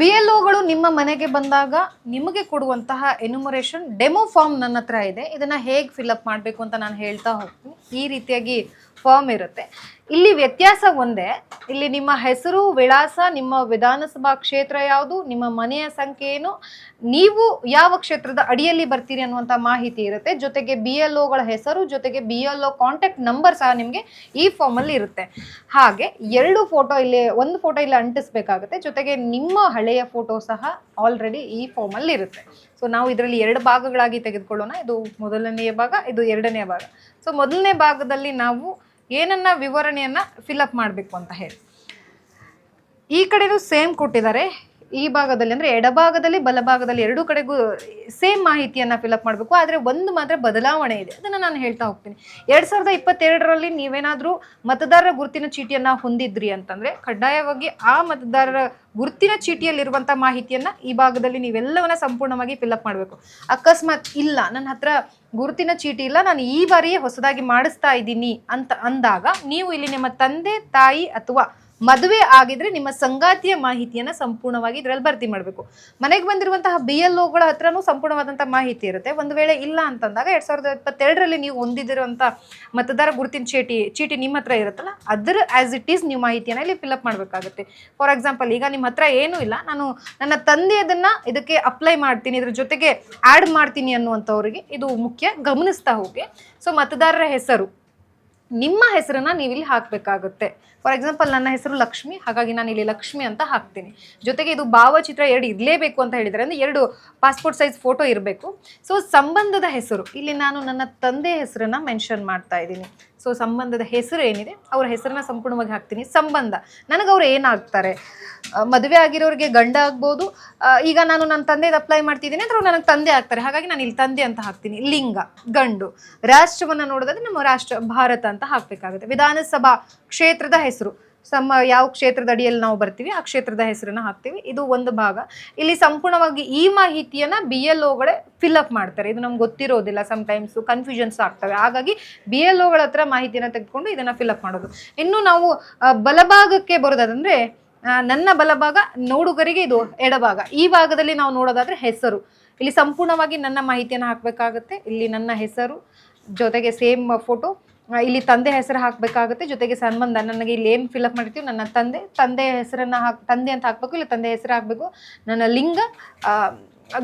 BLOಗಳು ನಿಮ್ಮ ಮನೆಗೆ ಬಂದಾಗ ನಿಮಗೆ ಕೊಡುವಂತಹ ಎನ್ಯುಮರೇಷನ್ ಡೆಮೋ ಫಾರ್ಮ್ ನನ್ನ ಹತ್ರ ಇದೆ. ಇದನ್ನು ಹೇಗೆ ಫಿಲಪ್ ಮಾಡಬೇಕು ಅಂತ ನಾನು ಹೇಳ್ತಾ ಹೋಗ್ತೀನಿ. ಈ ರೀತಿಯಾಗಿ ಫಾರ್ಮ್ ಇರುತ್ತೆ. ಇಲ್ಲಿ ವ್ಯತ್ಯಾಸ ಒಂದೇ, ಇಲ್ಲಿ ನಿಮ್ಮ ಹೆಸರು, ವಿಳಾಸ, ನಿಮ್ಮ ವಿಧಾನಸಭಾ ಕ್ಷೇತ್ರ ಯಾವುದು, ನಿಮ್ಮ ಮನೆಯ ಸಂಖ್ಯೆ ಏನು, ನೀವು ಯಾವ ಕ್ಷೇತ್ರದ ಅಡಿಯಲ್ಲಿ ಬರ್ತೀರಿ ಅನ್ನುವಂಥ ಮಾಹಿತಿ ಇರುತ್ತೆ. ಜೊತೆಗೆ BLOಗಳ ಹೆಸರು, ಜೊತೆಗೆ BLO ಕಾಂಟ್ಯಾಕ್ಟ್ ನಂಬರ್ ಸಹ ನಿಮಗೆ ಈ ಫಾರ್ಮಲ್ಲಿ ಇರುತ್ತೆ. ಹಾಗೆ ಒಂದು ಫೋಟೋ ಇಲ್ಲಿ ಅಂಟಿಸ್ಬೇಕಾಗುತ್ತೆ. ಜೊತೆಗೆ ನಿಮ್ಮ ಹಳೆಯ ಫೋಟೋ ಸಹ ಆಲ್ರೆಡಿ ಈ ಫಾರ್ಮಲ್ಲಿ ಇರುತ್ತೆ. ಸೊ ನಾವು ಇದರಲ್ಲಿ 2 ಭಾಗಗಳಾಗಿ ತೆಗೆದುಕೊಳ್ಳೋಣ. ಇದು ಮೊದಲನೆಯ ಭಾಗ, ಇದು ಎರಡನೆಯ ಭಾಗ. ಸೊ ಮೊದಲನೇ ಭಾಗದಲ್ಲಿ ನಾವು ಏನನ್ನ ವಿವರಣೆಯನ್ನು ಫಿಲಪ್ ಮಾಡಬೇಕು ಅಂತ ಹೇಳಿ, ಈ ಕಡೆನೂ ಸೇಮ್ ಕೊಟ್ಟಿದ್ದಾರೆ. ಈ ಭಾಗದಲ್ಲಿ ಅಂದರೆ ಎಡಭಾಗದಲ್ಲಿ ಬಲಭಾಗದಲ್ಲಿ ಎರಡೂ ಕಡೆಗೂ ಸೇಮ್ ಮಾಹಿತಿಯನ್ನು ಫಿಲಪ್ ಮಾಡಬೇಕು. ಆದರೆ ಒಂದು ಮಾತ್ರ ಬದಲಾವಣೆ ಇದೆ, ಅದನ್ನು ನಾನು ಹೇಳ್ತಾ ಹೋಗ್ತೀನಿ. 2022ರಲ್ಲಿ ನೀವೇನಾದರೂ ಮತದಾರರ ಗುರುತಿನ ಚೀಟಿಯನ್ನು ಹೊಂದಿದ್ರಿ ಅಂತಂದರೆ ಕಡ್ಡಾಯವಾಗಿ ಆ ಮತದಾರರ ಗುರುತಿನ ಚೀಟಿಯಲ್ಲಿರುವಂಥ ಮಾಹಿತಿಯನ್ನು ಈ ಭಾಗದಲ್ಲಿ ನೀವೆಲ್ಲವನ್ನ ಸಂಪೂರ್ಣವಾಗಿ ಫಿಲಪ್ ಮಾಡಬೇಕು. ಅಕಸ್ಮಾತ್ ಇಲ್ಲ, ನನ್ನ ಹತ್ರ ಗುರುತಿನ ಚೀಟಿ ಇಲ್ಲ, ನಾನು ಈ ಬಾರಿಯೇ ಹೊಸದಾಗಿ ಮಾಡಿಸ್ತಾ ಇದ್ದೀನಿ ಅಂತ ಅಂದಾಗ ನೀವು ಇಲ್ಲಿ ನಿಮ್ಮ ತಂದೆ ತಾಯಿ ಅಥವಾ ಮದುವೆ ಆಗಿದ್ರೆ ನಿಮ್ಮ ಸಂಗಾತಿಯ ಮಾಹಿತಿಯನ್ನು ಸಂಪೂರ್ಣವಾಗಿ ಇದರಲ್ಲಿ ಭರ್ತಿ ಮಾಡಬೇಕು. ಮನೆಗೆ ಬಂದಿರುವಂತಹ BLOಗಳ ಹತ್ರನೂ ಸಂಪೂರ್ಣವಾದಂಥ ಮಾಹಿತಿ ಇರುತ್ತೆ. ಒಂದು ವೇಳೆ ಇಲ್ಲ ಅಂತಂದಾಗ 2022ರಲ್ಲಿ ನೀವು ಹೊಂದಿದಿರುವಂಥ ಮತದಾರ ಗುರುತಿನ ಚೀಟಿ ನಿಮ್ಮ ಹತ್ರ ಇರುತ್ತಲ್ಲ, ಅದರ ಆ್ಯಸ್ ಇಟ್ ಈಸ್ ನೀವು ಮಾಹಿತಿಯನ್ನು ಇಲ್ಲಿ ಫಿಲಪ್ ಮಾಡಬೇಕಾಗುತ್ತೆ. ಫಾರ್ ಎಕ್ಸಾಂಪಲ್, ಈಗ ನಿಮ್ಮ ಹತ್ರ ಏನೂ ಇಲ್ಲ, ನಾನು ನನ್ನ ತಂದೆಯದನ್ನು ಇದಕ್ಕೆ ಅಪ್ಲೈ ಮಾಡ್ತೀನಿ, ಇದ್ರ ಜೊತೆಗೆ ಆ್ಯಡ್ ಮಾಡ್ತೀನಿ ಅನ್ನುವಂಥವ್ರಿಗೆ ಇದು ಮುಖ್ಯ, ಗಮನಿಸ್ತಾ ಹೋಗಿ. ಸೊ ಮತದಾರರ ಹೆಸರು, ನಿಮ್ಮ ಹೆಸರನ್ನ ನೀವು ಇಲ್ಲಿ ಹಾಕಬೇಕಾಗುತ್ತೆ. ಫಾರ್ ಎಕ್ಸಾಂಪಲ್, ನನ್ನ ಹೆಸರು ಲಕ್ಷ್ಮಿ, ಹಾಗಾಗಿ ನಾನು ಇಲ್ಲಿ ಲಕ್ಷ್ಮಿ ಅಂತ ಹಾಕ್ತೀನಿ. ಜೊತೆಗೆ ಇದು ಭಾವಚಿತ್ರ 2 ಇರಲೇಬೇಕು ಅಂತ ಹೇಳಿದರೆ, ಅಂದರೆ 2 ಪಾಸ್ಪೋರ್ಟ್ ಸೈಜ್ ಫೋಟೋ ಇರಬೇಕು. ಸೊ ಸಂಬಂಧದ ಹೆಸರು, ಇಲ್ಲಿ ನಾನು ನನ್ನ ತಂದೆ ಹೆಸರನ್ನ ಮೆನ್ಷನ್ ಮಾಡ್ತಾ ಇದ್ದೀನಿ. ಸೊ ಸಂಬಂಧದ ಹೆಸರು ಏನಿದೆ ಅವರ ಹೆಸರನ್ನ ಸಂಪೂರ್ಣವಾಗಿ ಹಾಕ್ತೀನಿ. ಸಂಬಂಧ, ನನಗೆ ಅವ್ರು ಏನಾಗ್ತಾರೆ, ಮದುವೆ ಆಗಿರೋರಿಗೆ ಗಂಡ ಆಗ್ಬೋದು. ಈಗ ನಾನು ನನ್ನ ತಂದೆದು ಅಪ್ಲೈ ಮಾಡ್ತಿದ್ದೀನಿ ಅಂದ್ರೆ ನನಗೆ ತಂದೆ ಆಗ್ತಾರೆ, ಹಾಗಾಗಿ ನಾನು ಇಲ್ಲಿ ತಂದೆ ಅಂತ ಹಾಕ್ತೀನಿ. ಲಿಂಗ ಗಂಡು. ರಾಷ್ಟ್ರವನ್ನು ನೋಡೋದಾದ್ರೆ ನಮ್ಮ ರಾಷ್ಟ್ರ ಭಾರತ ಅಂತ ಹಾಕಬೇಕಾಗುತ್ತೆ. ವಿಧಾನಸಭಾ ಕ್ಷೇತ್ರದ ಹೆಸರು, ಯಾವ ಕ್ಷೇತ್ರದ ಅಡಿಯಲ್ಲಿ ನಾವು ಬರ್ತೀವಿ ಆ ಕ್ಷೇತ್ರದ ಹೆಸರನ್ನ ಹಾಕ್ತೀವಿ. ಇದು ಒಂದು ಭಾಗ. ಇಲ್ಲಿ ಸಂಪೂರ್ಣವಾಗಿ ಈ ಮಾಹಿತಿಯನ್ನ BLOಗಳೇ ಫಿಲ್ಅಪ್ ಮಾಡ್ತಾರೆ. ಇದು ನಮ್ಗೆ ಗೊತ್ತಿರೋದಿಲ್ಲ, ಸಮ್ಟೈಮ್ಸ್ ಕನ್ಫ್ಯೂಷನ್ಸ್ ಆಗ್ತವೆ. ಹಾಗಾಗಿ BLOಗಳ ಹತ್ರ ಮಾಹಿತಿಯನ್ನು ತೆಗೆದುಕೊಂಡು ಇದನ್ನ ಫಿಲ್ಅಪ್ ಮಾಡೋದು. ಇನ್ನು ನಾವು ಬಲಭಾಗಕ್ಕೆ ಬರೋದಾದ್ರೆ, ನನ್ನ ಬಲಭಾಗ, ನೋಡುಗರಿಗೆ ಇದು ಎಡಭಾಗ. ಈ ಭಾಗದಲ್ಲಿ ನಾವು ನೋಡೋದಾದ್ರೆ ಹೆಸರು, ಇಲ್ಲಿ ಸಂಪೂರ್ಣವಾಗಿ ನನ್ನ ಮಾಹಿತಿಯನ್ನು ಹಾಕಬೇಕಾಗುತ್ತೆ. ಇಲ್ಲಿ ನನ್ನ ಹೆಸರು ಜೊತೆಗೆ ಸೇಮ್ ಫೋಟೋ, ಇಲ್ಲಿ ತಂದೆ ಹೆಸರು ಹಾಕಬೇಕಾಗುತ್ತೆ. ಜೊತೆಗೆ ಸಂಬಂಧ, ನನಗೆ ಇಲ್ಲಿ ಏನು ಫಿಲ್ಅಪ್ ಮಾಡಿರ್ತೀವಿ, ನನ್ನ ತಂದೆ ಹೆಸರನ್ನು ತಂದೆ ಅಂತ ಹಾಕಬೇಕು, ಇಲ್ಲಿ ತಂದೆ ಹೆಸರು ಹಾಕಬೇಕು. ನನ್ನ ಲಿಂಗ,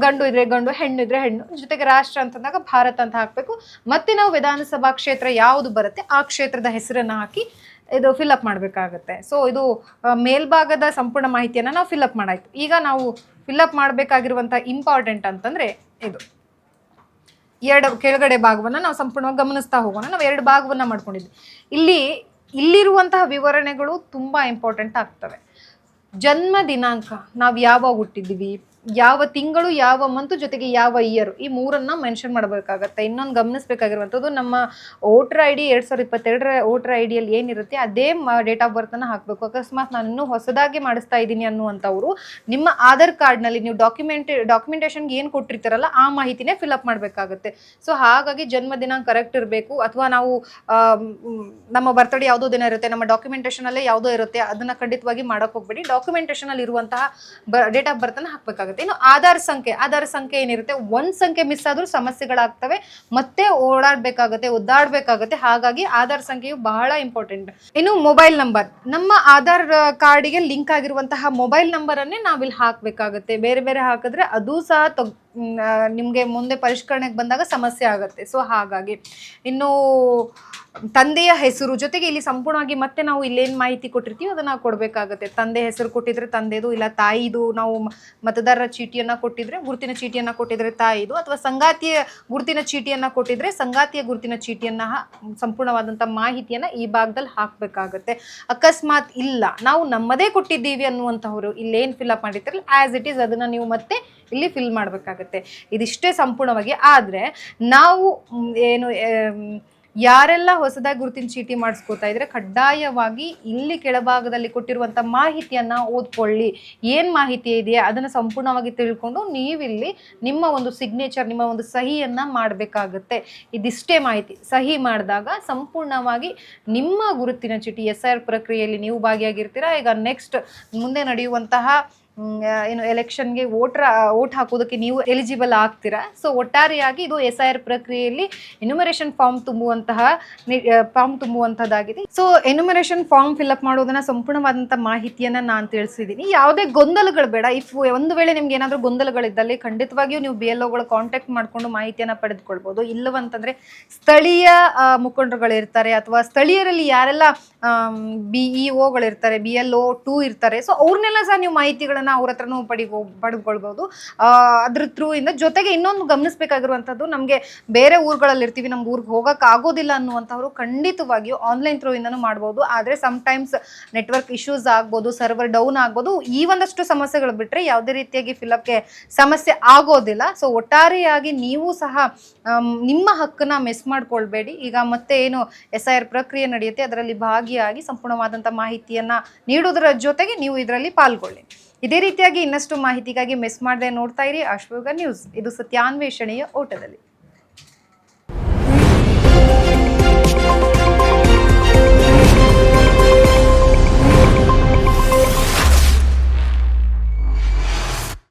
ಗಂಡು ಇದ್ರೆ ಗಂಡು, ಹೆಣ್ಣು ಇದ್ರೆ ಹೆಣ್ಣು. ಜೊತೆಗೆ ರಾಷ್ಟ್ರ ಅಂತಂದಾಗ ಭಾರತ ಅಂತ ಹಾಕಬೇಕು. ಮತ್ತೆ ನಾವು ವಿಧಾನಸಭಾ ಕ್ಷೇತ್ರ ಯಾವುದು ಬರುತ್ತೆ ಆ ಕ್ಷೇತ್ರದ ಹೆಸರನ್ನು ಹಾಕಿ ಇದು ಫಿಲ್ಅಪ್ ಮಾಡಬೇಕಾಗುತ್ತೆ. ಸೊ ಇದು ಮೇಲ್ಭಾಗದ ಸಂಪೂರ್ಣ ಮಾಹಿತಿಯನ್ನು ನಾವು ಫಿಲ್ಅಪ್ ಮಾಡಾಯ್ತು. ಈಗ ನಾವು ಫಿಲ್ಅಪ್ ಮಾಡಬೇಕಾಗಿರುವಂಥ ಇಂಪಾರ್ಟೆಂಟ್ ಅಂತಂದರೆ ಇದು ಕೆಳಗಡೆ ಭಾಗವನ್ನು ನಾವು ಸಂಪೂರ್ಣವಾಗಿ ಗಮನಿಸ್ತಾ ಹೋಗೋಣ. ನಾವು 2 ಭಾಗವನ್ನು ಮಾಡ್ಕೊಂಡಿದ್ವಿ. ಇಲ್ಲಿರುವಂತಹ ವಿವರಣೆಗಳು ತುಂಬ ಇಂಪಾರ್ಟೆಂಟ್ ಆಗ್ತವೆ. ಜನ್ಮ ದಿನಾಂಕ, ನಾವು ಯಾವಾಗ ಹುಟ್ಟಿದ್ದೀವಿ, ಯಾವ ತಿಂಗಳು, ಯಾವ ಮಂತು, ಜೊತೆಗೆ ಯಾವ ಇಯರ್, ಈ 3ಅನ್ನ ಮೆನ್ಷನ್ ಮಾಡಬೇಕಾಗತ್ತೆ. ಇನ್ನೊಂದು ಗಮನಿಸಬೇಕಾಗಿರುವಂಥದ್ದು, ನಮ್ಮ ವೋಟರ್ ID 2022ರ ವೋಟರ್ IDಯಲ್ಲಿ ಏನಿರುತ್ತೆ ಅದೇ ಡೇಟ್ ಆಫ್ ಬರ್ತನ್ನು ಹಾಕಬೇಕು. ಅಕಸ್ಮಾತ್ ನಾನು ಇನ್ನೂ ಹೊಸದಾಗಿ ಮಾಡಿಸ್ತಾ ಇದ್ದೀನಿ ಅನ್ನುವಂಥವ್ರು ನಿಮ್ಮ ಆಧಾರ್ ಕಾರ್ಡ್ನಲ್ಲಿ ನೀವು ಡಾಕ್ಯುಮೆಂಟೇಷನ್ಗೆ ಏನು ಕೊಟ್ಟಿರ್ತಾರಲ್ಲ ಆ ಮಾಹಿತಿನೇ ಫಿಲ್ಅಪ್ ಮಾಡಬೇಕಾಗುತ್ತೆ. ಸೊ ಹಾಗಾಗಿ ಜನ್ಮ ದಿನಾಂಕ ಕರೆಕ್ಟ್ ಇರಬೇಕು. ಅಥವಾ ನಾವು ನಮ್ಮ ಬರ್ತಡೇ ಯಾವುದೋ ದಿನ ಇರುತ್ತೆ, ನಮ್ಮ ಡಾಕ್ಯುಮೆಂಟೇಷನಲ್ಲೇ ಯಾವುದೋ ಇರುತ್ತೆ, ಅದನ್ನು ಖಂಡಿತವಾಗಿ ಮಾಡೋಕ್ಕೆ ಹೋಗ್ಬೇಡಿ. ಡಾಕ್ಯುಮೆಂಟೇಷನಲ್ಲಿ ಇರುವಂತಹ ಡೇಟ್ ಆಫ್ ಬರ್ತನ್ನು ಹಾಕಬೇಕಾಗುತ್ತೆ. ಇನ್ನು ಆಧಾರ್ ಸಂಖ್ಯೆ ಏನಿರುತ್ತೆ, ಒಂದು ಸಂಖ್ಯೆ ಮಿಸ್ ಆದ್ರೂ ಸಮಸ್ಯೆಗಳಾಗ್ತವೆ, ಮತ್ತೆ ಒದ್ದಾಡಬೇಕಾಗುತ್ತೆ. ಹಾಗಾಗಿ ಆಧಾರ್ ಸಂಖ್ಯೆಯು ಬಹಳ ಇಂಪಾರ್ಟೆಂಟ್. ಇನ್ನು ಮೊಬೈಲ್ ನಂಬರ್, ನಮ್ಮ ಆಧಾರ್ ಕಾರ್ಡಿಗೆ ಲಿಂಕ್ ಆಗಿರುವಂತಹ ಮೊಬೈಲ್ ನಂಬರ್ ಅನ್ನೇ ನಾವಿಲ್ಲಿ ಹಾಕಬೇಕಾಗುತ್ತೆ. ಬೇರೆ ಹಾಕಿದ್ರೆ ಅದು ಸಹ ನಿಮಗೆ ಮುಂದೆ ಪರಿಷ್ಕರಣೆಗೆ ಬಂದಾಗ ಸಮಸ್ಯೆ ಆಗುತ್ತೆ. ಸೊ ಹಾಗಾಗಿ ಇನ್ನು ತಂದೆಯ ಹೆಸರು ಜೊತೆಗೆ ಇಲ್ಲಿ ಸಂಪೂರ್ಣವಾಗಿ ಮತ್ತೆ ನಾವು ಇಲ್ಲೇನು ಮಾಹಿತಿ ಕೊಟ್ಟಿರ್ತೀವಿ ಅದನ್ನು ಕೊಡಬೇಕಾಗುತ್ತೆ. ತಂದೆ ಹೆಸರು ಕೊಟ್ಟಿದ್ರೆ ತಂದೆದು, ಇಲ್ಲ ತಾಯಿದು, ನಾವು ಮತದಾರರ ಚೀಟಿಯನ್ನು ಕೊಟ್ಟಿದ್ರೆ, ಗುರುತಿನ ಚೀಟಿಯನ್ನು ಕೊಟ್ಟಿದ್ರೆ ತಾಯಿದು, ಅಥವಾ ಸಂಗಾತಿಯ ಗುರುತಿನ ಚೀಟಿಯನ್ನು ಕೊಟ್ಟಿದ್ರೆ ಸಂಗಾತಿಯ ಗುರುತಿನ ಚೀಟಿಯನ್ನು ಸಂಪೂರ್ಣವಾದಂಥ ಮಾಹಿತಿಯನ್ನು ಈ ಭಾಗದಲ್ಲಿ ಹಾಕಬೇಕಾಗುತ್ತೆ. ಅಕಸ್ಮಾತ್ ಇಲ್ಲ, ನಾವು ನಮ್ಮದೇ ಕೊಟ್ಟಿದ್ದೀವಿ ಅನ್ನುವಂಥವ್ರು ಇಲ್ಲೇನು ಫಿಲ್ಅಪ್ ಮಾಡಿರ್ತಾರಲ್ಲ ಆ್ಯಸ್ ಇಟ್ ಈಸ್ ಅದನ್ನು ನೀವು ಮತ್ತೆ ಇಲ್ಲಿ ಫಿಲ್ ಮಾಡಬೇಕಾಗತ್ತೆ. ಇದಿಷ್ಟೇ ಸಂಪೂರ್ಣವಾಗಿ. ಆದರೆ ನಾವು ಏನು ಯಾರೆಲ್ಲ ಹೊಸದಾಗಿ ಗುರುತಿನ ಚೀಟಿ ಮಾಡಿಸ್ಕೋತಾ ಇದ್ರೆ ಕಡ್ಡಾಯವಾಗಿ ಇಲ್ಲಿ ಕೆಳಭಾಗದಲ್ಲಿ ಕೊಟ್ಟಿರುವಂಥ ಮಾಹಿತಿಯನ್ನು ಓದ್ಕೊಳ್ಳಿ. ಏನು ಮಾಹಿತಿ ಇದೆಯಾ ಅದನ್ನು ಸಂಪೂರ್ಣವಾಗಿ ತಿಳ್ಕೊಂಡು ನೀವಿಲ್ಲಿ ನಿಮ್ಮ ಒಂದು ಸಿಗ್ನೇಚರ್, ನಿಮ್ಮ ಒಂದು ಸಹಿಯನ್ನು ಮಾಡಬೇಕಾಗುತ್ತೆ. ಇದಿಷ್ಟೇ ಮಾಹಿತಿ. ಸಹಿ ಮಾಡಿದಾಗ ಸಂಪೂರ್ಣವಾಗಿ ನಿಮ್ಮ ಗುರುತಿನ ಚೀಟಿ SIR ಪ್ರಕ್ರಿಯೆಯಲ್ಲಿ ನೀವು ಭಾಗಿಯಾಗಿರ್ತೀರಾ. ಈಗ ನೆಕ್ಸ್ಟ್ ಮುಂದೆ ನಡೆಯುವಂತಹ ಏನು ಎಲೆಕ್ಷನ್ಗೆ ವೋಟ್ ಹಾಕೋದಕ್ಕೆ ನೀವು ಎಲಿಜಿಬಲ್ ಆಗ್ತೀರಾ. ಸೊ ಒಟ್ಟಾರೆಯಾಗಿ ಇದು SIR ಪ್ರಕ್ರಿಯೆಯಲ್ಲಿ ಎನ್ಯುಮರೇಷನ್ ಫಾರ್ಮ್ ತುಂಬುವಂಥದ್ದಾಗಿದೆ. ಸೊ ಎನ್ಯುಮರೇಷನ್ ಫಾರ್ಮ್ ಫಿಲ್ಅಪ್ ಮಾಡೋದನ್ನ ಸಂಪೂರ್ಣವಾದಂಥ ಮಾಹಿತಿಯನ್ನ ನಾನು ತಿಳಿಸಿದ್ದೀನಿ. ಯಾವುದೇ ಗೊಂದಲಗಳು ಬೇಡ. ಒಂದು ವೇಳೆ ನಿಮ್ಗೆ ಏನಾದರೂ ಗೊಂದಲಗಳಿದ್ದಲ್ಲಿ ಖಂಡಿತವಾಗಿಯೂ ನೀವು BLOಗಳು ಕಾಂಟ್ಯಾಕ್ಟ್ ಮಾಡಿಕೊಂಡು ಮಾಹಿತಿಯನ್ನ ಪಡೆದುಕೊಳ್ಬೋದು. ಇಲ್ಲವಂತಂದ್ರೆ ಸ್ಥಳೀಯ ಮುಖಂಡರುಗಳಿರ್ತಾರೆ ಅಥವಾ ಸ್ಥಳೀಯರಲ್ಲಿ ಯಾರೆಲ್ಲ BEOಗಳಿರ್ತಾರೆ, BLO2 ಇರ್ತಾರೆ. ಸೊ ಅವ್ರನ್ನೆಲ್ಲ ಸಹ ನೀವು ಮಾಹಿತಿಗಳನ್ನ ಅವ್ರ ಹತ್ರನೂ ಪಡೆದುಕೊಳ್ಬಹುದು ಅದ್ರ ಥ್ರೂ ಇಂದ. ಜೊತೆಗೆ ಇನ್ನೊಂದು ಗಮನಿಸಬೇಕಾಗಿರುವಂಥದ್ದು, ನಮಗೆ ಬೇರೆ ಊರುಗಳಲ್ಲಿ ಇರ್ತೀವಿ, ನಮ್ಗೆ ಊರಿಗೆ ಹೋಗಕ್ಕೆ ಆಗೋದಿಲ್ಲ ಅನ್ನುವಂಥವ್ರು ಖಂಡಿತವಾಗಿಯೂ ಆನ್ಲೈನ್ ಥ್ರೂ ಇಂದನೂ ಮಾಡ್ಬೋದು. ಆದರೆ ಸಮ್ಟೈಮ್ಸ್ ನೆಟ್ವರ್ಕ್ ಇಶ್ಯೂಸ್ ಆಗ್ಬೋದು, ಸರ್ವರ್ ಡೌನ್ ಆಗ್ಬೋದು. ಈ ಒಂದಷ್ಟು ಸಮಸ್ಯೆಗಳು ಬಿಟ್ಟರೆ ಯಾವುದೇ ರೀತಿಯಾಗಿ ಫಿಲಪ್ಗೆ ಸಮಸ್ಯೆ ಆಗೋದಿಲ್ಲ. ಸೊ ಒಟ್ಟಾರೆಯಾಗಿ ನೀವು ಸಹ ನಿಮ್ಮ ಹಕ್ಕನ್ನ ಮಿಸ್ ಮಾಡ್ಕೊಳ್ಬೇಡಿ. ಈಗ ಮತ್ತೆ ಏನು SIR ಪ್ರಕ್ರಿಯೆ ನಡೆಯುತ್ತೆ ಅದರಲ್ಲಿ ಭಾಗಿಯಾಗಿ ಸಂಪೂರ್ಣವಾದಂಥ ಮಾಹಿತಿಯನ್ನ ನೀಡೋದರ ಜೊತೆಗೆ ನೀವು ಇದರಲ್ಲಿ ಪಾಲ್ಗೊಳ್ಳಿ. ಇದೇ ರೀತಿಯಾಗಿ ಇನ್ನಷ್ಟು ಮಾಹಿತಿಗಾಗಿ ಮಿಸ್ ಮಾಡದೆ ನೋಡ್ತಾ ಇರಿ ಅಶ್ವಯುಗ ನ್ಯೂಸ್. ಇದು ಸತ್ಯಾನ್ವೇಷಣೆಯ ಓಟದಲ್ಲಿ.